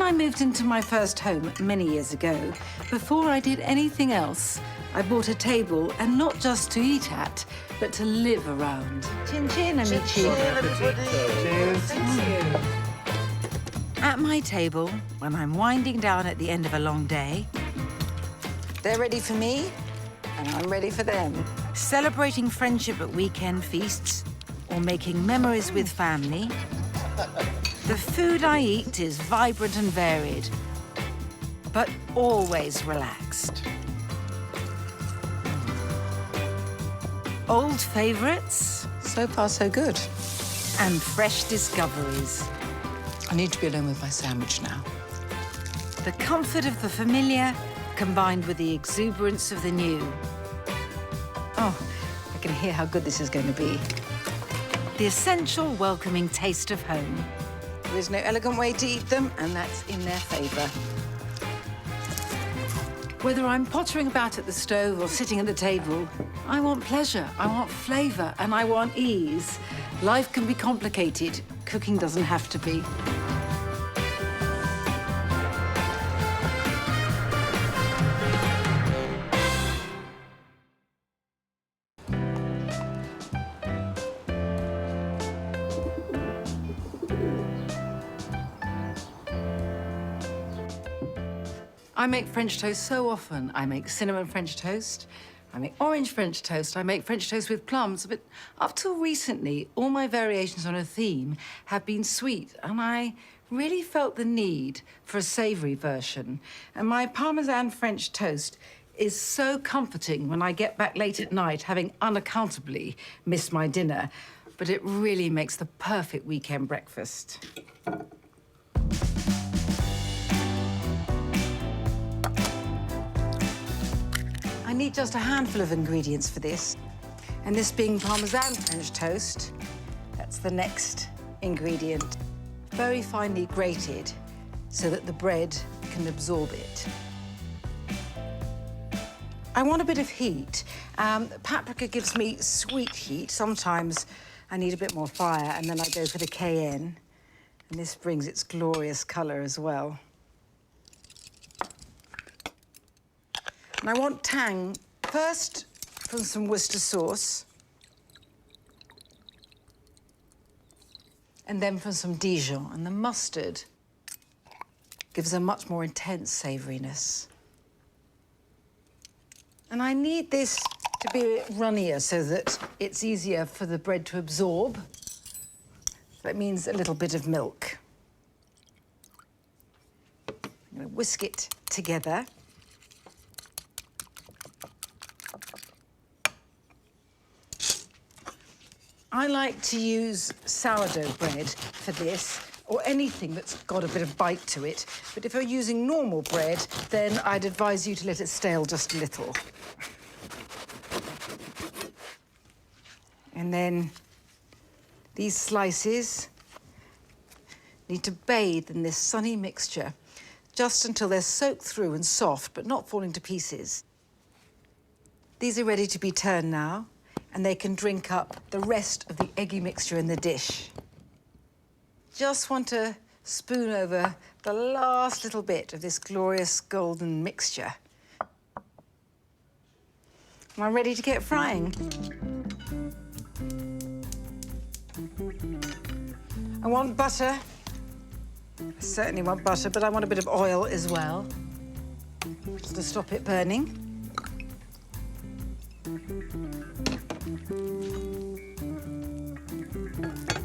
I moved into my first home many years ago, before I did anything else, I bought a table, and not just to eat at, but to live around. Chin chin, amici. Cheers. Thank you. At my table, when I'm winding down at the end of a long day, they're ready for me, and I'm ready for them. Celebrating friendship at weekend feasts, or making memories with family, the food I eat is vibrant and varied, but always relaxed. Old favorites. So far, so good. And fresh discoveries. I need to be alone with my sandwich now. The comfort of the familiar combined with the exuberance of the new. Oh, I can hear how good this is going to be. The essential welcoming taste of home. There is no elegant way to eat them, and that's in their favour. Whether I'm pottering about at the stove or sitting at the table, I want pleasure, I want flavour, and I want ease. Life can be complicated. Cooking doesn't have to be. I make French toast so often. I make cinnamon French toast, I make orange French toast, I make French toast with plums, but up till recently, all my variations on a theme have been sweet, and I really felt the need for a savoury version. And my Parmesan French toast is so comforting when I get back late at night, having unaccountably missed my dinner, but it really makes the perfect weekend breakfast. I need just a handful of ingredients for this. And this being Parmesan French toast, that's the next ingredient. Very finely grated so that the bread can absorb it. I want a bit of heat. Paprika gives me sweet heat. Sometimes I need a bit more fire, and then I go for the cayenne. And this brings its glorious colour as well. And I want tang first from some Worcester sauce, and then from some Dijon. And the mustard gives a much more intense savouriness. And I need this to be a bit runnier so that it's easier for the bread to absorb. That means a little bit of milk. I'm going to whisk it together. I like to use sourdough bread for this, or anything that's got a bit of bite to it. But if you're using normal bread, then I'd advise you to let it stale just a little. And then these slices need to bathe in this sunny mixture just until they're soaked through and soft, but not falling to pieces. These are ready to be turned now, and they can drink up the rest of the eggy mixture in the dish. Just want to spoon over the last little bit of this glorious golden mixture. Am I ready to get frying? I want butter. I certainly want butter, but I want a bit of oil as well, just to stop it burning.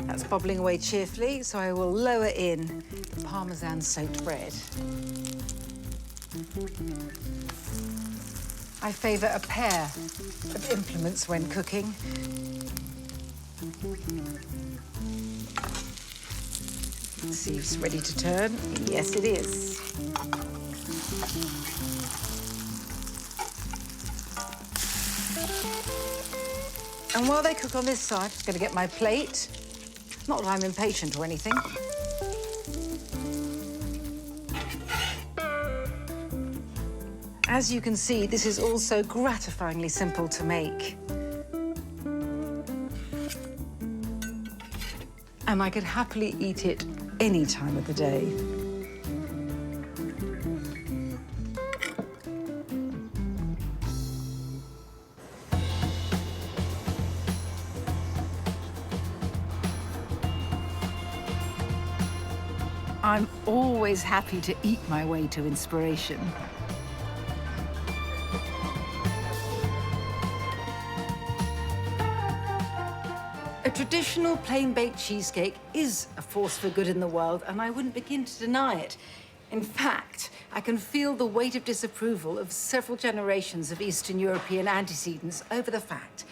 That's bubbling away cheerfully, so I will lower in the Parmesan-soaked bread. I favour a pair of implements when cooking. Let's see if it's ready to turn. Yes, it is. And while they cook on this side, I'm going to get my plate. Not that I'm impatient or anything. As you can see, this is also gratifyingly simple to make. And I could happily eat it any time of the day. I'm always happy to eat my way to inspiration. A traditional plain-baked cheesecake is a force for good in the world, and I wouldn't begin to deny it. In fact, I can feel the weight of disapproval of several generations of Eastern European antecedents over the fact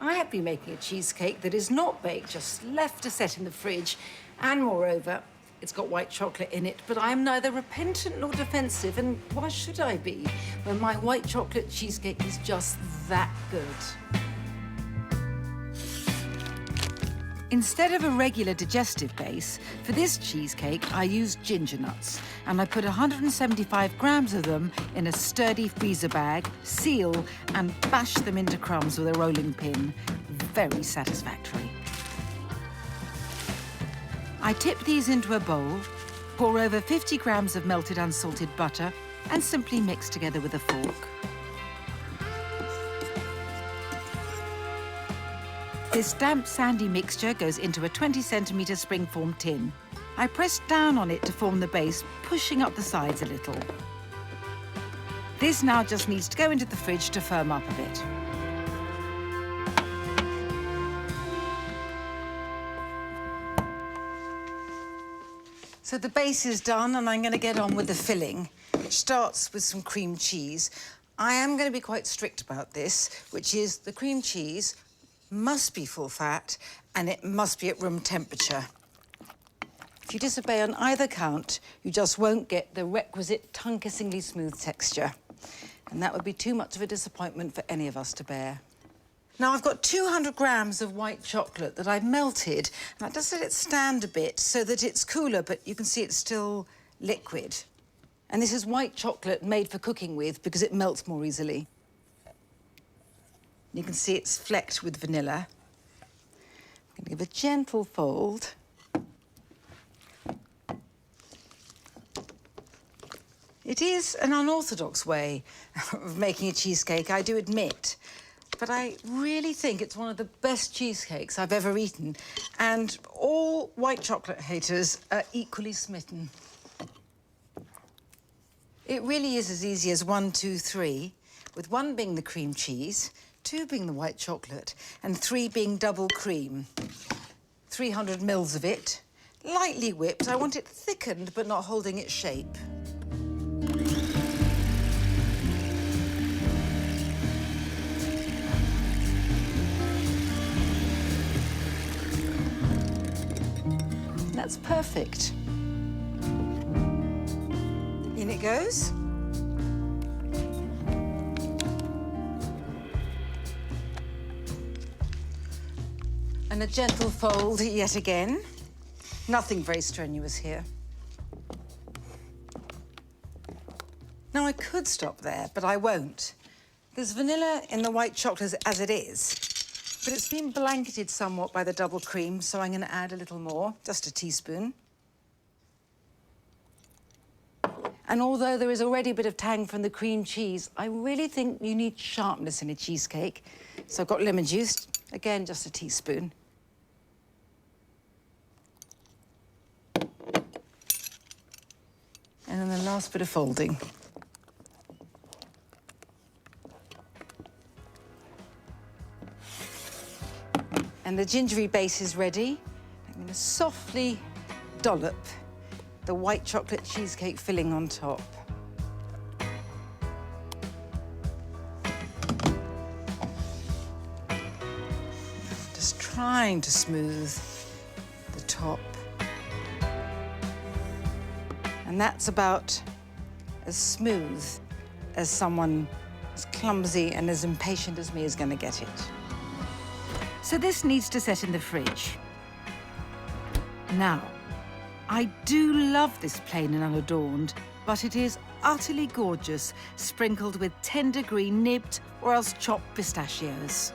I have been making a cheesecake that is not baked, just left to set in the fridge, and moreover, it's got white chocolate in it, but I am neither repentant nor defensive, and why should I be when my white chocolate cheesecake is just that good? Instead of a regular digestive base, for this cheesecake, I used ginger nuts, and I put 175 grams of them in a sturdy freezer bag, seal, and bash them into crumbs with a rolling pin. Very satisfactory. I tip these into a bowl, pour over 50 grams of melted unsalted butter, and simply mix together with a fork. This damp, sandy mixture goes into a 20-centimetre springform tin. I press down on it to form the base, pushing up the sides a little. This now just needs to go into the fridge to firm up a bit. So the base is done, and I'm going to get on with the filling, which starts with some cream cheese. I am going to be quite strict about this, which is the cream cheese must be full fat, and it must be at room temperature. If you disobey on either count, you just won't get the requisite tongue-kissingly smooth texture. And that would be too much of a disappointment for any of us to bear. Now, I've got 200 grams of white chocolate that I've melted, and I just let it stand a bit so that it's cooler, but you can see it's still liquid. And this is white chocolate made for cooking with because it melts more easily. You can see it's flecked with vanilla. I'm going to give a gentle fold. It is an unorthodox way of making a cheesecake, I do admit. But I really think it's one of the best cheesecakes I've ever eaten. And all white chocolate haters are equally smitten. It really is as easy as 1, 2, 3, with 1 being the cream cheese, 2 being the white chocolate, and 3 being double cream. 300 mils of it, lightly whipped. I want it thickened, but not holding its shape. That's perfect. In it goes. And a gentle fold yet again. Nothing very strenuous here. Now, I could stop there, but I won't. There's vanilla in the white chocolate as it is, but it's been blanketed somewhat by the double cream, so I'm going to add a little more, just a teaspoon. And although there is already a bit of tang from the cream cheese, I really think you need sharpness in a cheesecake. So I've got lemon juice, again, just a teaspoon. And then the last bit of folding. And the gingery base is ready. I'm going to softly dollop the white chocolate cheesecake filling on top. Just trying to smooth the top. And that's about as smooth as someone as clumsy and as impatient as me is going to get it. So this needs to set in the fridge. Now, I do love this plain and unadorned, but it is utterly gorgeous, sprinkled with tender green nibbed or else chopped pistachios.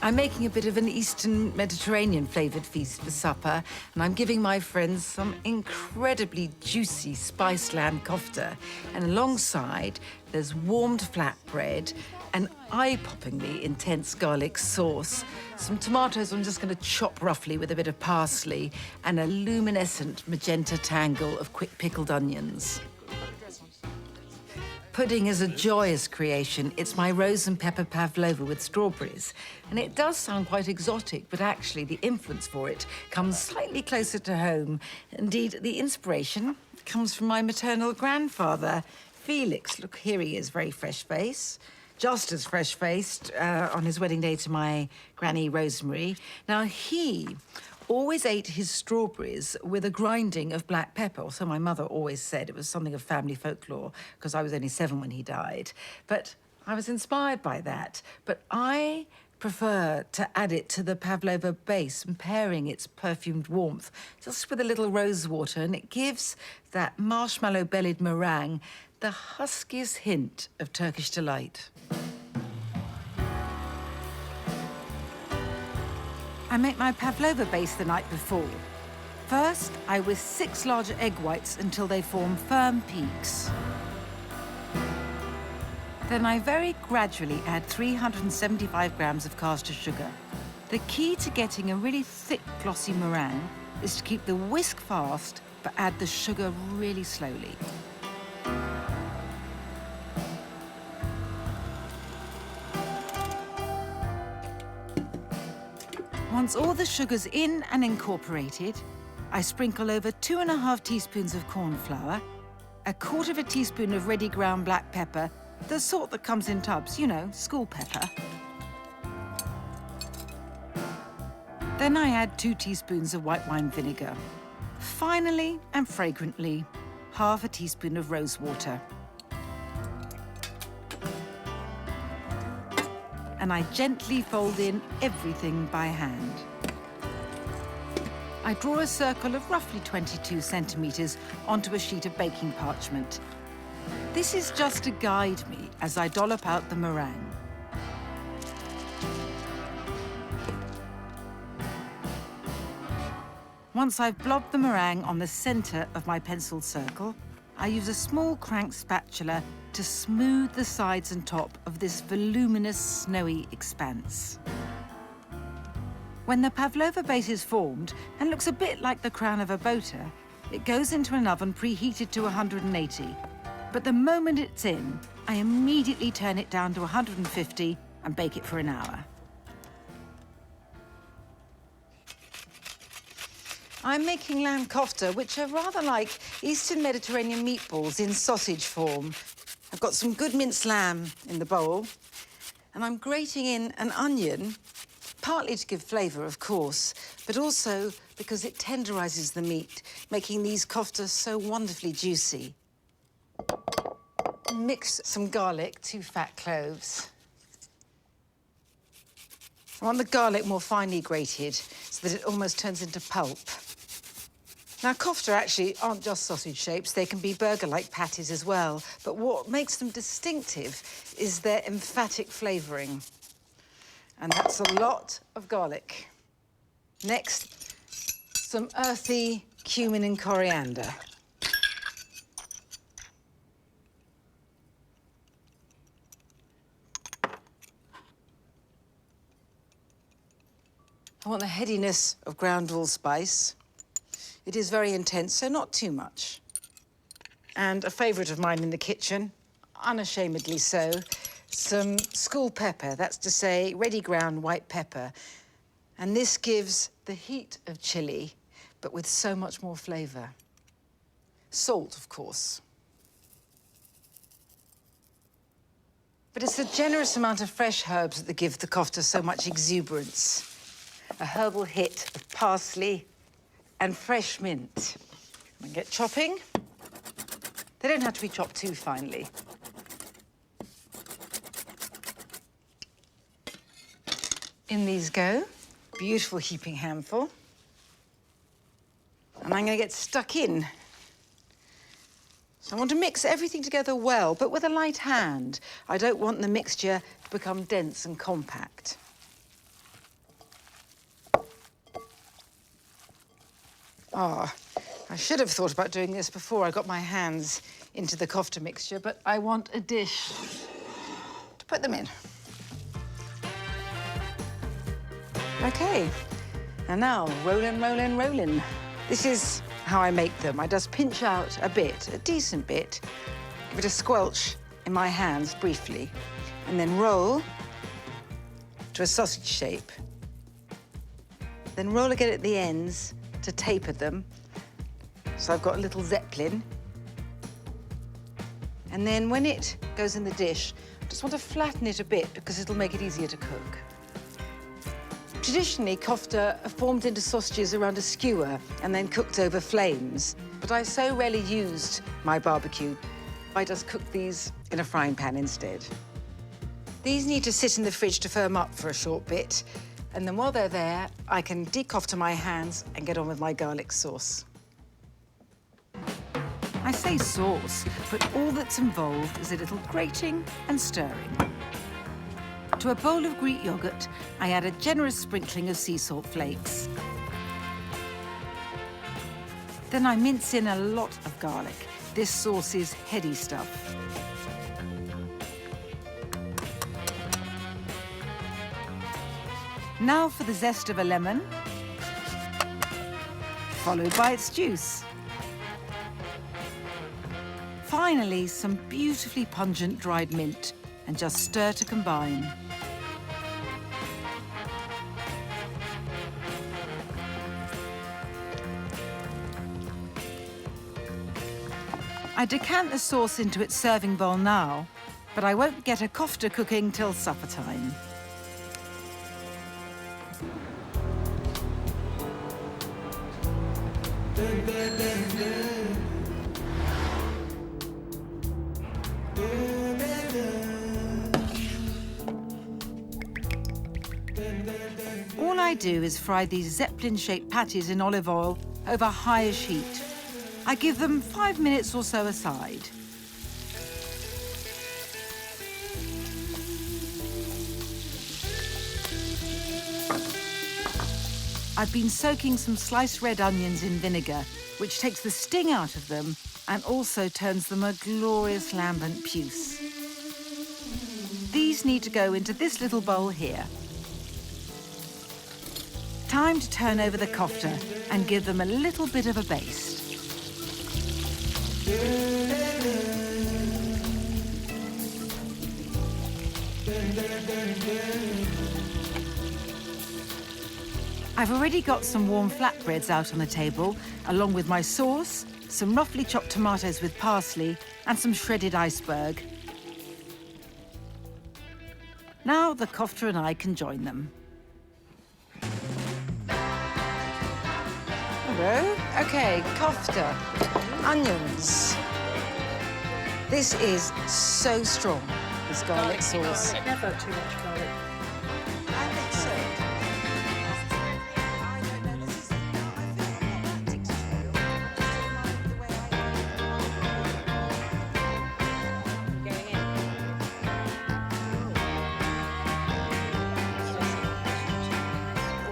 I'm making a bit of an Eastern Mediterranean flavoured feast for supper, and I'm giving my friends some incredibly juicy spiced lamb kofta. And alongside, there's warmed flatbread, an eye-poppingly intense garlic sauce, some tomatoes I'm just going to chop roughly with a bit of parsley, and a luminescent magenta tangle of quick pickled onions. Pudding is a joyous creation. It's my Rose and Pepper Pavlova with strawberries. And it does sound quite exotic, but actually the influence for it comes slightly closer to home. Indeed, the inspiration comes from my maternal grandfather, Felix. Look, here he is, very fresh-faced. Just as fresh-faced on his wedding day to my granny Rosemary. Now, he always ate his strawberries with a grinding of black pepper, or so my mother always said. It was something of family folklore, because I was only 7 when he died. But I was inspired by that. But I prefer to add it to the pavlova base and pairing its perfumed warmth just with a little rose water, and it gives that marshmallow-bellied meringue the huskiest hint of Turkish delight. I make my pavlova base the night before. First, I whisk 6 large egg whites until they form firm peaks. Then I very gradually add 375 grams of caster sugar. The key to getting a really thick, glossy meringue is to keep the whisk fast, but add the sugar really slowly. Once all the sugar's in and incorporated, I sprinkle over 2½ teaspoons of corn flour, 1/4 teaspoon of ready ground black pepper, the sort that comes in tubs, you know, school pepper. Then I add 2 teaspoons of white wine vinegar. Finally, and fragrantly, 1/2 teaspoon of rose water. And I gently fold in everything by hand. I draw a circle of roughly 22 centimetres onto a sheet of baking parchment. This is just to guide me as I dollop out the meringue. Once I've blobbed the meringue on the centre of my penciled circle, I use a small crank spatula to smooth the sides and top of this voluminous, snowy expanse. When the pavlova base is formed and looks a bit like the crown of a boater, it goes into an oven preheated to 180. But the moment it's in, I immediately turn it down to 150 and bake it for an hour. I'm making lamb kofta, which are rather like Eastern Mediterranean meatballs in sausage form. I've got some good minced lamb in the bowl, and I'm grating in an onion, partly to give flavour, of course, but also because it tenderises the meat, making these koftas so wonderfully juicy. Mix some garlic, 2 fat cloves. I want the garlic more finely grated so that it almost turns into pulp. Now, kofta actually aren't just sausage shapes. They can be burger-like patties as well. But what makes them distinctive is their emphatic flavouring. And that's a lot of garlic. Next, some earthy cumin and coriander. I want the headiness of ground allspice. It is very intense, so not too much. And a favourite of mine in the kitchen, unashamedly so, some school pepper, that's to say, ready ground white pepper. And this gives the heat of chilli, but with so much more flavour. Salt, of course. But it's the generous amount of fresh herbs that give the kofta so much exuberance. A herbal hit of parsley and fresh mint. And get chopping. They don't have to be chopped too finely. In these go. Beautiful heaping handful. And I'm going to get stuck in. So I want to mix everything together well, but with a light hand. I don't want the mixture to become dense and compact. Ah, I should have thought about doing this before I got my hands into the kofta mixture, but I want a dish to put them in. Okay, and now rollin', rollin', rollin'. This is how I make them. I just pinch out a bit, a decent bit, give it a squelch in my hands briefly, and then roll to a sausage shape. Then roll again at the ends to taper them. So I've got a little zeppelin. And then when it goes in the dish, I just want to flatten it a bit because it'll make it easier to cook. Traditionally, kofta are formed into sausages around a skewer and then cooked over flames. But I so rarely used my barbecue, I just cooked these in a frying pan instead. These need to sit in the fridge to firm up for a short bit. And then while they're there, I can decofta my hands and get on with my garlic sauce. I say sauce, but all that's involved is a little grating and stirring. To a bowl of Greek yogurt, I add a generous sprinkling of sea salt flakes. Then I mince in a lot of garlic. This sauce is heady stuff. Now for the zest of a lemon, followed by its juice. Finally, some beautifully pungent dried mint, and just stir to combine. I decant the sauce into its serving bowl now, but I won't get a kofta cooking till supper time. All I do is fry these zeppelin-shaped patties in olive oil over highish heat. I give them 5 minutes or so aside. I've been soaking some sliced red onions in vinegar, which takes the sting out of them and also turns them a glorious lambent puce. These need to go into this little bowl here. Time to turn over the kofta and give them a little bit of a baste. I've already got some warm flatbreads out on the table, along with my sauce, some roughly chopped tomatoes with parsley, and some shredded iceberg. Now the kofta and I can join them. Hello. Okay, kofta, onions. This is so strong, this garlic sauce. Never too much garlic. I think so. I don't know, this is... I feel I'm not that dictatorial. I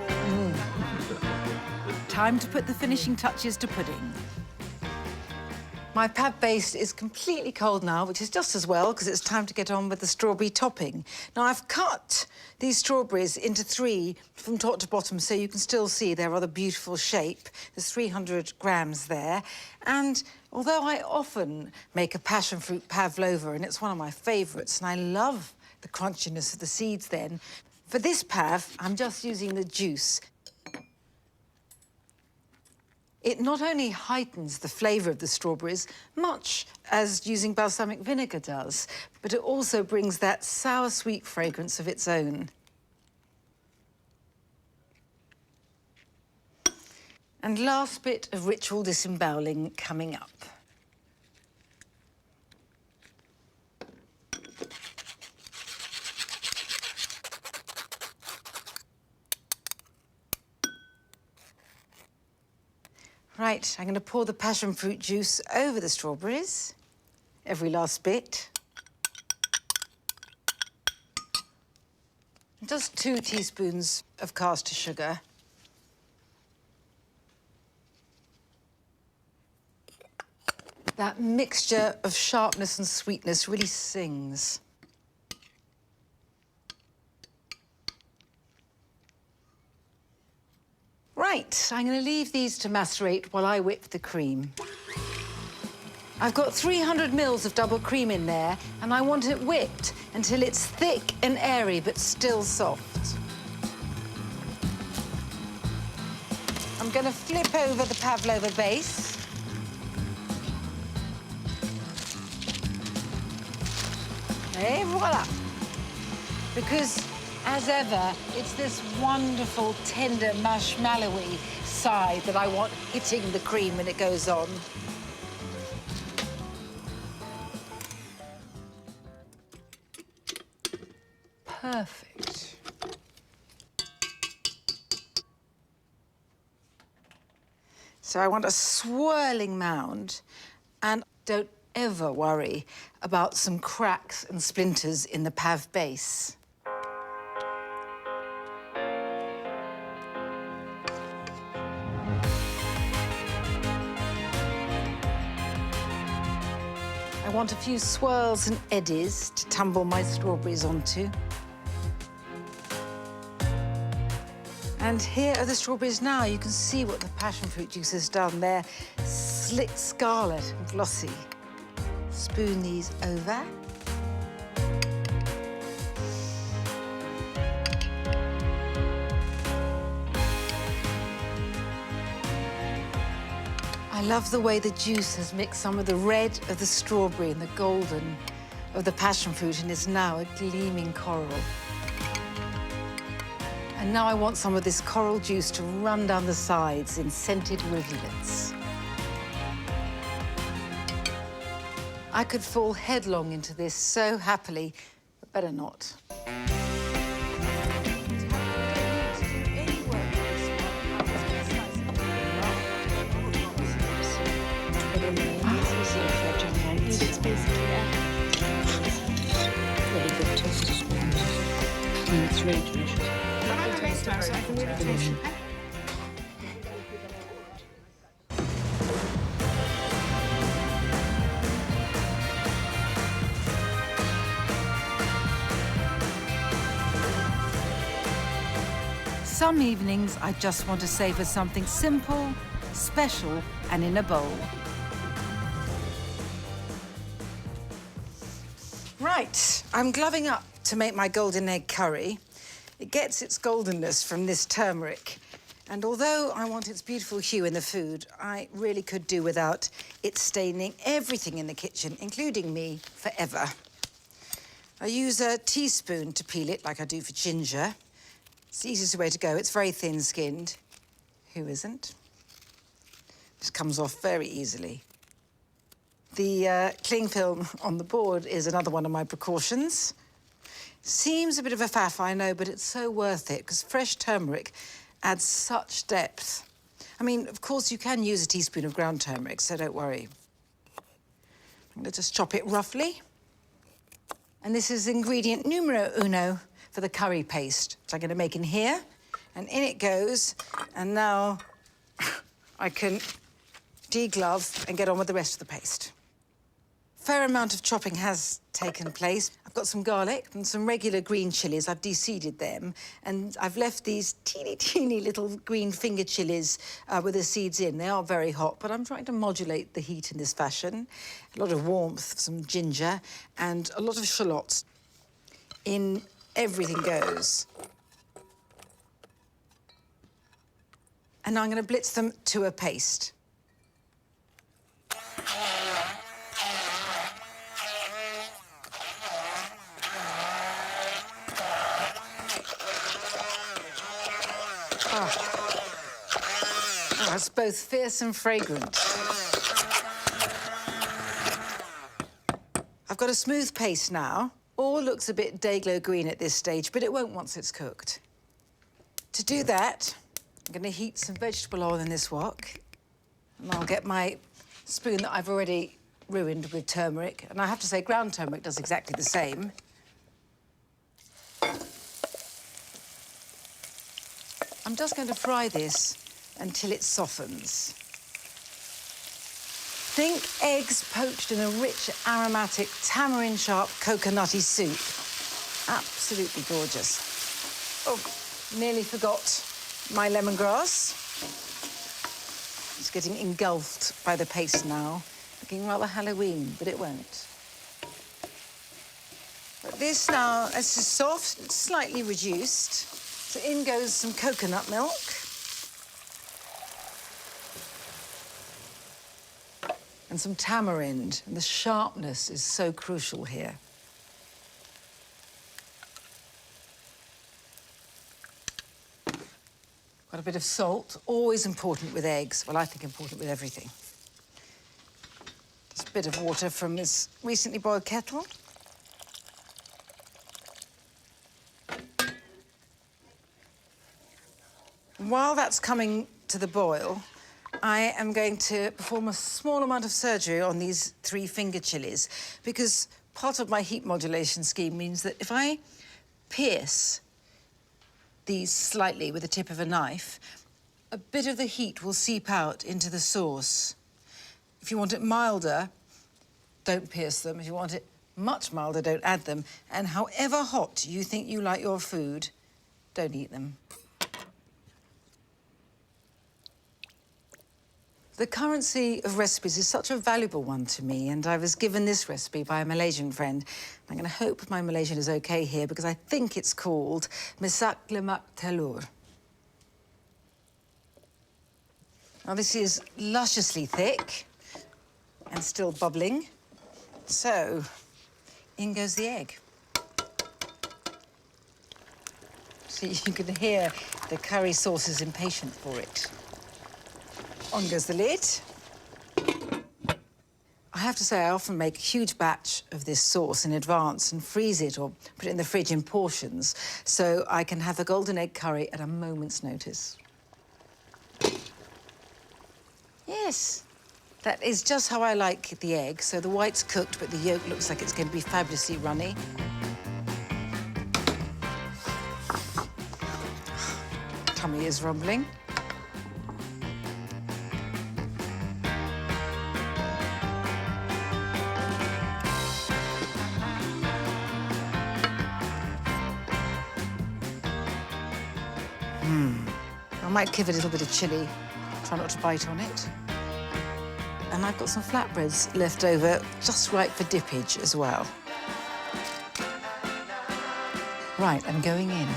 just don't mind the way Time to put the finishing touches to pudding. My pad base is completely cold now, which is just as well, because it's time to get on with the strawberry topping. Now, I've cut these strawberries into 3 from top to bottom, so you can still see their rather beautiful shape. There's 300 grams there. And although I often make a passion fruit pavlova, and it's one of my favourites, and I love the crunchiness of the seeds then, for this pav, I'm just using the juice. It not only heightens the flavour of the strawberries, much as using balsamic vinegar does, but it also brings that sour, sweet fragrance of its own. And last bit of ritual disemboweling coming up. Right, I'm going to pour the passion fruit juice over the strawberries, every last bit. Just 2 teaspoons of caster sugar. That mixture of sharpness and sweetness really sings. Right, I'm going to leave these to macerate while I whip the cream. I've got 300 mils of double cream in there, and I want it whipped until it's thick and airy, but still soft. I'm going to flip over the pavlova base. Et voila. Because, as ever, it's this wonderful, tender, marshmallowy side that I want hitting the cream when it goes on. Perfect. So I want a swirling mound, and don't ever worry about some cracks and splinters in the pav base. I want a few swirls and eddies to tumble my strawberries onto. And here are the strawberries now. You can see what the passion fruit juice has done. They're slick scarlet and glossy. Spoon these over. I love the way the juice has mixed some of the red of the strawberry and the golden of the passion fruit and is now a gleaming coral. And now I want some of this coral juice to run down the sides in scented rivulets. I could fall headlong into this so happily, but better not. It's basically really good toast as well. And it's really delicious. Some evenings, I just want to savor something simple, special, and in a bowl. Right, I'm gloving up to make my golden egg curry. It gets its goldenness from this turmeric. And although I want its beautiful hue in the food, I really could do without it staining everything in the kitchen, including me, forever. I use a teaspoon to peel it, like I do for ginger. It's the easiest way to go. It's very thin-skinned. Who isn't? Just comes off very easily. The cling film on the board is another one of my precautions. Seems a bit of a faff, I know, but it's so worth it, because fresh turmeric adds such depth. I mean, of course, you can use a teaspoon of ground turmeric, so don't worry. I'm going to just chop it roughly. And this is ingredient numero uno for the curry paste, which I'm going to make in here. And in it goes. And now I can deglove and get on with the rest of the paste. Fair amount of chopping has taken place. I've got some garlic and some regular green chilies. I've de-seeded them, and I've left these teeny little green finger chilies with the seeds in. They are very hot, but I'm trying to modulate the heat in this fashion. A lot of warmth, some ginger, and a lot of shallots. In everything goes. And now I'm going to blitz them to a paste. Oh, it's both fierce and fragrant. I've got a smooth paste now. All looks a bit day-glow green at this stage, but it won't once it's cooked. To do that, I'm going to heat some vegetable oil in this wok. And I'll get my spoon that I've already ruined with turmeric. And I have to say, ground turmeric does exactly the same. I'm just going to fry this until it softens. Think eggs poached in a rich, aromatic, tamarind-sharp, coconutty soup. Absolutely gorgeous. Oh, nearly forgot my lemongrass. It's getting engulfed by the paste now. Looking rather Halloween, but it won't. But this now, it's just soft, it's slightly reduced. So in goes some coconut milk. And some tamarind, and the sharpness is so crucial here. Got a bit of salt, always important with eggs. Well, I think important with everything. Just a bit of water from this recently boiled kettle. While that's coming to the boil, I am going to perform a small amount of surgery on these 3 finger chilies, because part of my heat modulation scheme means that if I pierce these slightly with the tip of a knife, a bit of the heat will seep out into the sauce. If you want it milder, don't pierce them. If you want it much milder, don't add them. And however hot you think you like your food, don't eat them. The currency of recipes is such a valuable one to me, and I was given this recipe by a Malaysian friend. I'm going to hope my Malaysian is OK here, because I think it's called masak lemak telur. Now, this is lusciously thick and still bubbling. So, in goes the egg. So you can hear the curry sauce is impatient for it. On goes the lid. I have to say, I often make a huge batch of this sauce in advance and freeze it or put it in the fridge in portions, so I can have the golden egg curry at a moment's notice. Yes, that is just how I like the egg. So the white's cooked, but the yolk looks like it's going to be fabulously runny. Tummy is rumbling. I might give it a little bit of chilli. Try not to bite on it. And I've got some flatbreads left over, just right for dippage as well. Right, I'm going in.